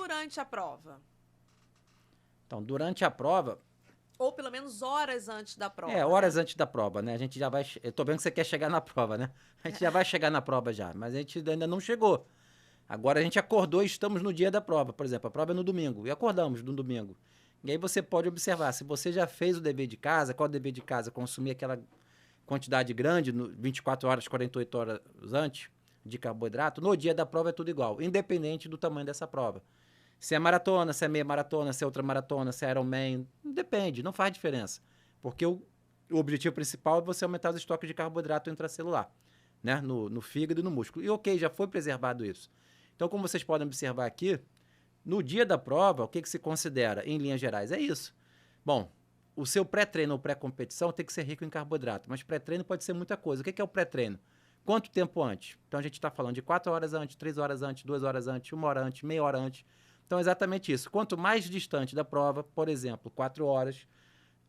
durante a prova? Então, durante a prova... Ou pelo menos horas antes da prova. Horas antes da prova, né? A gente já vai... Eu tô vendo que você quer chegar na prova, né? A gente já vai chegar na prova já, mas a gente ainda não chegou. Agora a gente acordou e estamos no dia da prova. Por exemplo, a prova é no domingo, e acordamos no domingo. E aí você pode observar, se você já fez o dever de casa, qual é o dever de casa? Consumir aquela quantidade grande, 24 horas, 48 horas antes de carboidrato, no dia da prova é tudo igual, independente do tamanho dessa prova. Se é maratona, se é meia maratona, se é ultramaratona, se é Ironman, depende, não faz diferença. Porque o objetivo principal é você aumentar os estoques de carboidrato intracelular, né? No fígado e no músculo. E ok, já foi preservado isso. Então, como vocês podem observar aqui, no dia da prova, o que se considera, em linhas gerais, é isso. Bom, o seu pré-treino ou pré-competição tem que ser rico em carboidrato, mas pré-treino pode ser muita coisa. O que é o pré-treino? Quanto tempo antes? Então, a gente está falando de 4 horas antes, 3 horas antes, 2 horas antes, 1 hora antes, meia hora antes. Então, é exatamente isso. Quanto mais distante da prova, por exemplo, 4 horas,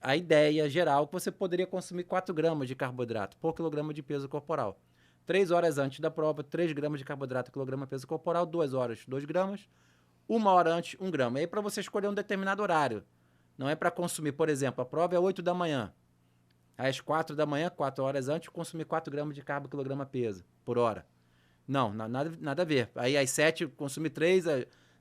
a ideia geral é que você poderia consumir 4 gramas de carboidrato por quilograma de peso corporal. 3 horas antes da prova, 3 gramas de carboidrato por quilograma de peso corporal, 2 horas, 2 gramas, 1 hora antes, 1 grama. E aí, para você escolher um determinado horário. Não é para consumir, por exemplo, a prova é 8 da manhã. Às 4 da manhã, 4 horas antes, consumir 4 gramas de carbo quilograma peso por hora. Não, nada a ver. Aí às 7, consumir 3,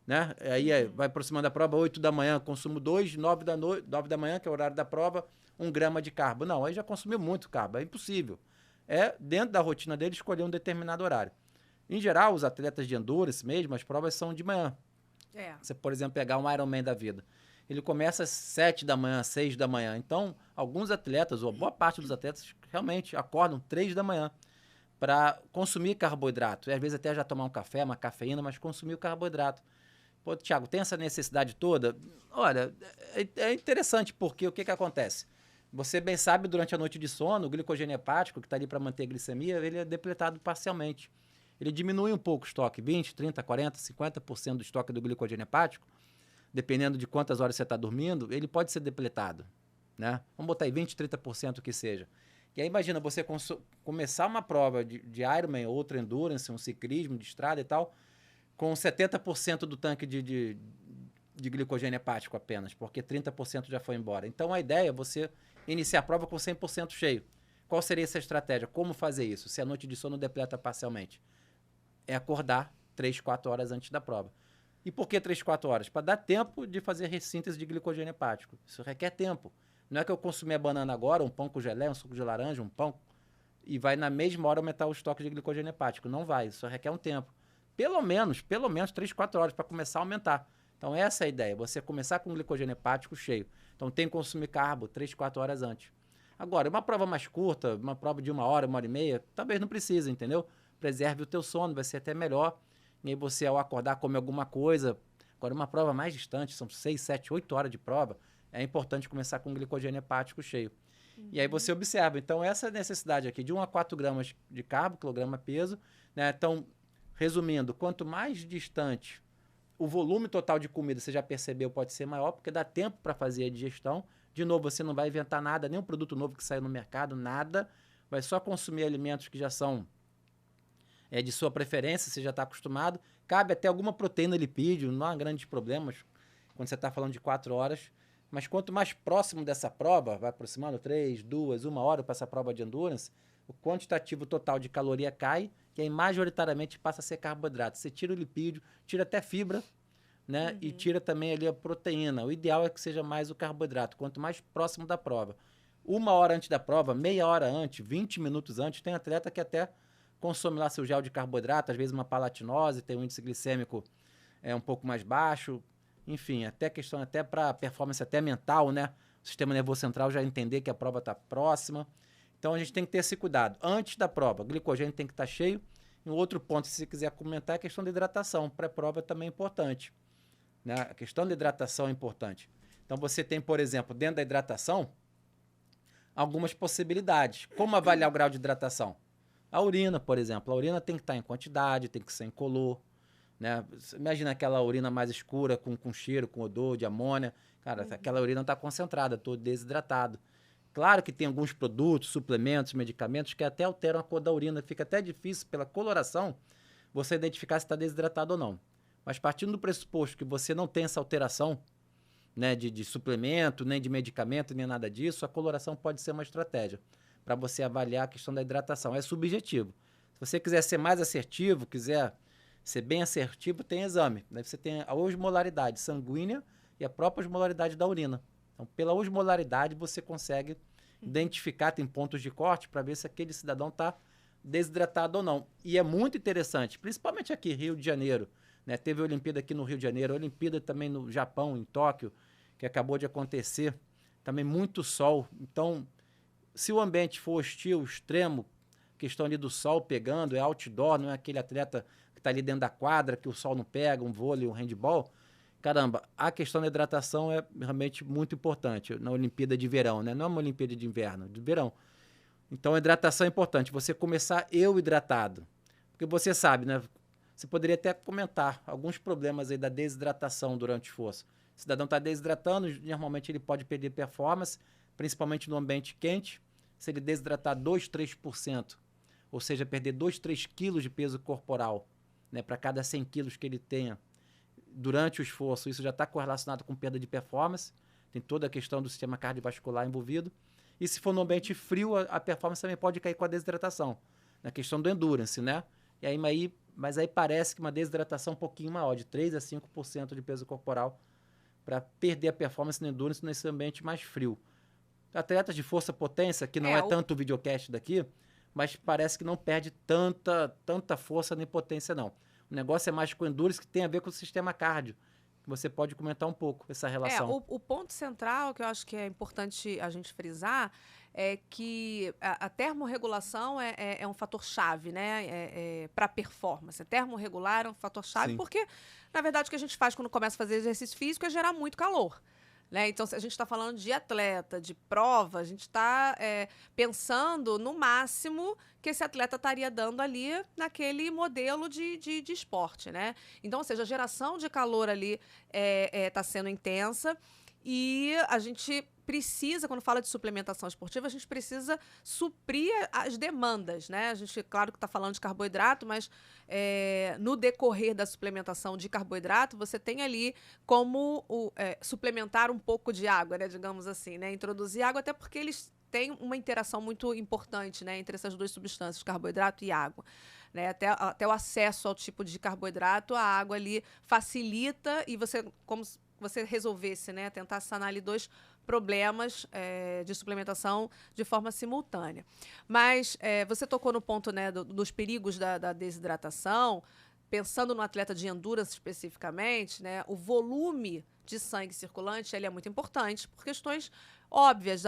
né? Aí vai aproximando da prova, 8 da manhã, consumo 2, 9 da manhã, que é o horário da prova, 1 grama de carbo. Não, aí já consumiu muito carbo, é impossível. É, dentro da rotina dele, escolher um determinado horário. Em geral, os atletas de endurance mesmo, as provas são de manhã. Você, por exemplo, pegar um Ironman da vida. Ele começa às 7 da manhã, 6 da manhã. Então, alguns atletas, ou boa parte dos atletas, realmente acordam 3 da manhã para consumir carboidrato. E às vezes até já tomar um café, uma cafeína, mas consumir o carboidrato. Pô, Thiago, tem essa necessidade toda? Olha, é interessante porque o que acontece? Você bem sabe, durante a noite de sono, o glicogênio hepático, que está ali para manter a glicemia, ele é depletado parcialmente. Ele diminui um pouco o estoque, 20, 30, 40, 50% do estoque do glicogênio hepático, dependendo de quantas horas você está dormindo, ele pode ser depletado, né? Vamos botar aí 20, 30% que seja. E aí imagina você começar uma prova de Ironman, outra endurance, um ciclismo de estrada e tal, com 70% do tanque de glicogênio hepático apenas, porque 30% já foi embora. Então a ideia é você iniciar a prova com 100% cheio. Qual seria essa estratégia? Como fazer isso? Se a noite de sono depleta parcialmente? É acordar 3, 4 horas antes da prova. E por que 3, 4 horas? Para dar tempo de fazer ressíntese de glicogênio hepático. Isso requer tempo. Não é que eu consumir a banana agora, um pão com geleia, um suco de laranja, um pão, e vai na mesma hora aumentar o estoque de glicogênio hepático. Não vai, isso requer um tempo. Pelo menos 3, 4 horas para começar a aumentar. Então essa é a ideia, você começar com glicogênio hepático cheio. Então tem que consumir carbo 3, 4 horas antes. Agora, uma prova mais curta, uma prova de 1 hora, 1 hora e meia, talvez não precise, entendeu? Preserve o teu sono, vai ser até melhor. E aí você, ao acordar, come alguma coisa. Agora, uma prova mais distante, são 6, 7, 8 horas de prova, é importante começar com glicogênio hepático cheio. E aí você observa. Então, essa necessidade aqui de 1 a 4 gramas de carbo, quilograma peso, né? Então, resumindo, quanto mais distante o volume total de comida, você já percebeu, pode ser maior, porque dá tempo para fazer a digestão. De novo, você não vai inventar nada, nenhum produto novo que saiu no mercado, nada. Vai só consumir alimentos que já são de sua preferência, você já está acostumado. Cabe até alguma proteína lipídio, não há grandes problemas quando você está falando de 4 horas. Mas quanto mais próximo dessa prova, vai aproximando 3, 2, 1 hora para essa prova de endurance, o quantitativo total de caloria cai, e aí majoritariamente passa a ser carboidrato. Você tira o lipídio, tira até fibra, né? E tira também ali a proteína. O ideal é que seja mais o carboidrato, quanto mais próximo da prova. 1 hora antes da prova, meia hora antes, 20 minutos antes, tem atleta que até consome lá seu gel de carboidrato, às vezes uma palatinose, tem um índice glicêmico um pouco mais baixo, enfim, até questão até para performance até mental, né? O sistema nervoso central já entender que a prova está próxima. Então a gente tem que ter esse cuidado. Antes da prova, o glicogênio tem que estar cheio. E um outro ponto, se você quiser comentar, é a questão da hidratação. Pré-prova também é importante, né? A questão da hidratação é importante. Então você tem, por exemplo, dentro da hidratação, algumas possibilidades. Como avaliar o grau de hidratação? A urina, por exemplo. A urina tem que estar em quantidade, tem que ser incolor, né? Imagina aquela urina mais escura, com cheiro, com odor de amônia. Cara, aquela urina está concentrada, estou desidratado. Claro que tem alguns produtos, suplementos, medicamentos que até alteram a cor da urina. Fica até difícil, pela coloração, você identificar se está desidratado ou não. Mas partindo do pressuposto que você não tem essa alteração, né, de suplemento, nem de medicamento, nem nada disso, a coloração pode ser uma estratégia para você avaliar a questão da hidratação. É subjetivo. Se você quiser ser mais assertivo, quiser ser bem assertivo, tem exame. Daí você tem a osmolaridade sanguínea e a própria osmolaridade da urina. Então, pela osmolaridade, você consegue identificar, tem pontos de corte para ver se aquele cidadão está desidratado ou não. E é muito interessante, principalmente aqui, Rio de Janeiro, né? Teve a Olimpíada aqui no Rio de Janeiro, a Olimpíada também no Japão, em Tóquio, que acabou de acontecer. Também muito sol. Então, se o ambiente for hostil, extremo, questão ali do sol pegando, é outdoor, não é aquele atleta que está ali dentro da quadra, que o sol não pega, um vôlei, um handball. Caramba, a questão da hidratação é realmente muito importante na Olimpíada de verão, né? Não é uma Olimpíada de inverno, de verão. Então, a hidratação é importante. Você começar hidratado. Porque você sabe, né? Você poderia até comentar alguns problemas aí da desidratação durante o esforço. O cidadão está desidratando, normalmente ele pode perder performance, principalmente no ambiente quente. Se ele desidratar 2, 3%, ou seja, perder 2, 3 quilos de peso corporal, né, para cada 100 quilos que ele tenha durante o esforço, isso já está correlacionado com perda de performance. Tem toda a questão do sistema cardiovascular envolvido. E se for no ambiente frio, a performance também pode cair com a desidratação. Na questão do endurance, né? E aí, mas aí parece que uma desidratação um pouquinho maior, de 3 a 5% de peso corporal, para perder a performance no endurance nesse ambiente mais frio. Atletas de força-potência, que não é tanto o videocast daqui, mas parece que não perde tanta força nem potência, não. O negócio é mais com endurance, que tem a ver com o sistema cardio. Você pode comentar um pouco essa relação. O ponto central que eu acho que é importante a gente frisar é que a termorregulação é um fator-chave, né, para a performance. A termorregular é um fator-chave porque, na verdade, o que a gente faz quando começa a fazer exercício físico é gerar muito calor. Né? Então, se a gente está falando de atleta, de prova, a gente está pensando no máximo que esse atleta estaria dando ali naquele modelo de esporte, né? Então, ou seja, a geração de calor ali está sendo intensa e a gente precisa, quando fala de suplementação esportiva, a gente precisa suprir as demandas, né? A gente, claro que está falando de carboidrato, mas no decorrer da suplementação de carboidrato, você tem ali como suplementar um pouco de água, né? Digamos assim, né? Introduzir água, até porque eles têm uma interação muito importante, né? Entre essas duas substâncias, carboidrato e água. Né? Até o acesso ao tipo de carboidrato, a água ali facilita e você, como se você resolvesse, né? Tentar sanar ali dois problemas de suplementação de forma simultânea. Mas você tocou no ponto, né, dos perigos da desidratação. Pensando no atleta de endurance especificamente, né, o volume de sangue circulante ele é muito importante por questões óbvias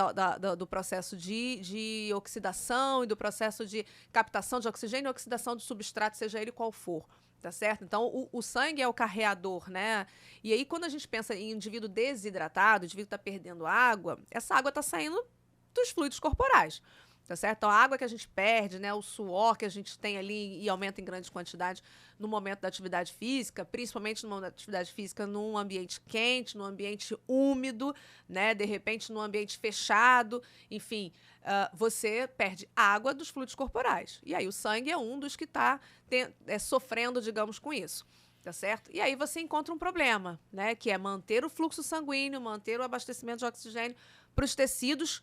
do processo de oxidação e do processo de captação de oxigênio e oxidação do substrato, seja ele qual for. Tá certo? Então, o sangue é o carreador, né? E aí, quando a gente pensa em indivíduo desidratado, o indivíduo está perdendo água, essa água está saindo dos fluidos corporais. Tá certo? Então, a água que a gente perde, né, o suor que a gente tem ali e aumenta em grandes quantidades no momento da atividade física, principalmente no momento da atividade física num ambiente quente, num ambiente úmido, né, de repente num ambiente fechado, enfim, você perde água dos fluidos corporais. E aí o sangue é um dos que está sofrendo, digamos, com isso. Tá certo? E aí você encontra um problema, né, que é manter o fluxo sanguíneo, manter o abastecimento de oxigênio para os tecidos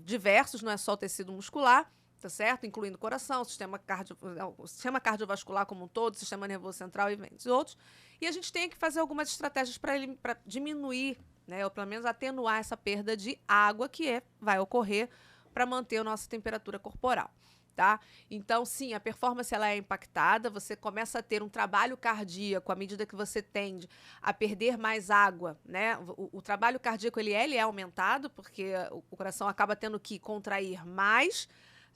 diversos, não é só o tecido muscular, tá certo? Incluindo o coração, o sistema cardiovascular como um todo, o sistema nervoso central e outros. E a gente tem que fazer algumas estratégias para diminuir, né, ou pelo menos atenuar essa perda de água que vai ocorrer para manter a nossa temperatura corporal. Tá? Então, sim, a performance ela é impactada, você começa a ter um trabalho cardíaco à medida que você tende a perder mais água, né? O trabalho cardíaco ele é aumentado, porque o coração acaba tendo que contrair mais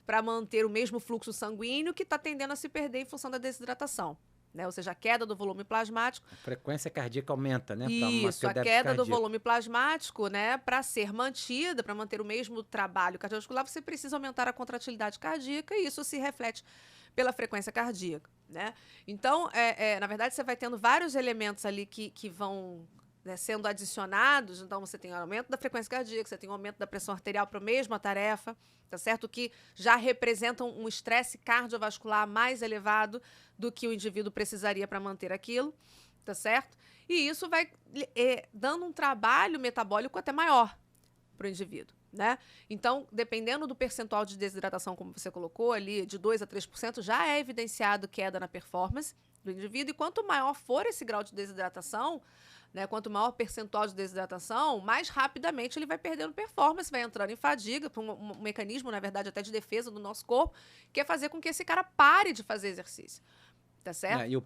para manter o mesmo fluxo sanguíneo que está tendendo a se perder em função da desidratação. Né? Ou seja, a queda do volume plasmático. A frequência cardíaca aumenta, né? Isso, a queda do volume plasmático, né? Para ser mantida, para manter o mesmo trabalho cardiovascular, você precisa aumentar a contratilidade cardíaca e isso se reflete pela frequência cardíaca, né? Então, na verdade, você vai tendo vários elementos ali que vão, né, sendo adicionados. Então, você tem o aumento da frequência cardíaca, você tem o aumento da pressão arterial para a mesma tarefa, tá certo? Que já representam um estresse cardiovascular mais elevado do que o indivíduo precisaria para manter aquilo, tá certo? E isso vai dando um trabalho metabólico até maior para o indivíduo, né? Então, dependendo do percentual de desidratação, como você colocou ali, de 2 a 3%, já é evidenciado queda na performance do indivíduo. E quanto maior for esse grau de desidratação, né, quanto maior o percentual de desidratação, mais rapidamente ele vai perdendo performance, vai entrando em fadiga, por um mecanismo, na verdade, até de defesa do nosso corpo, que é fazer com que esse cara pare de fazer exercício. Tá certo? E o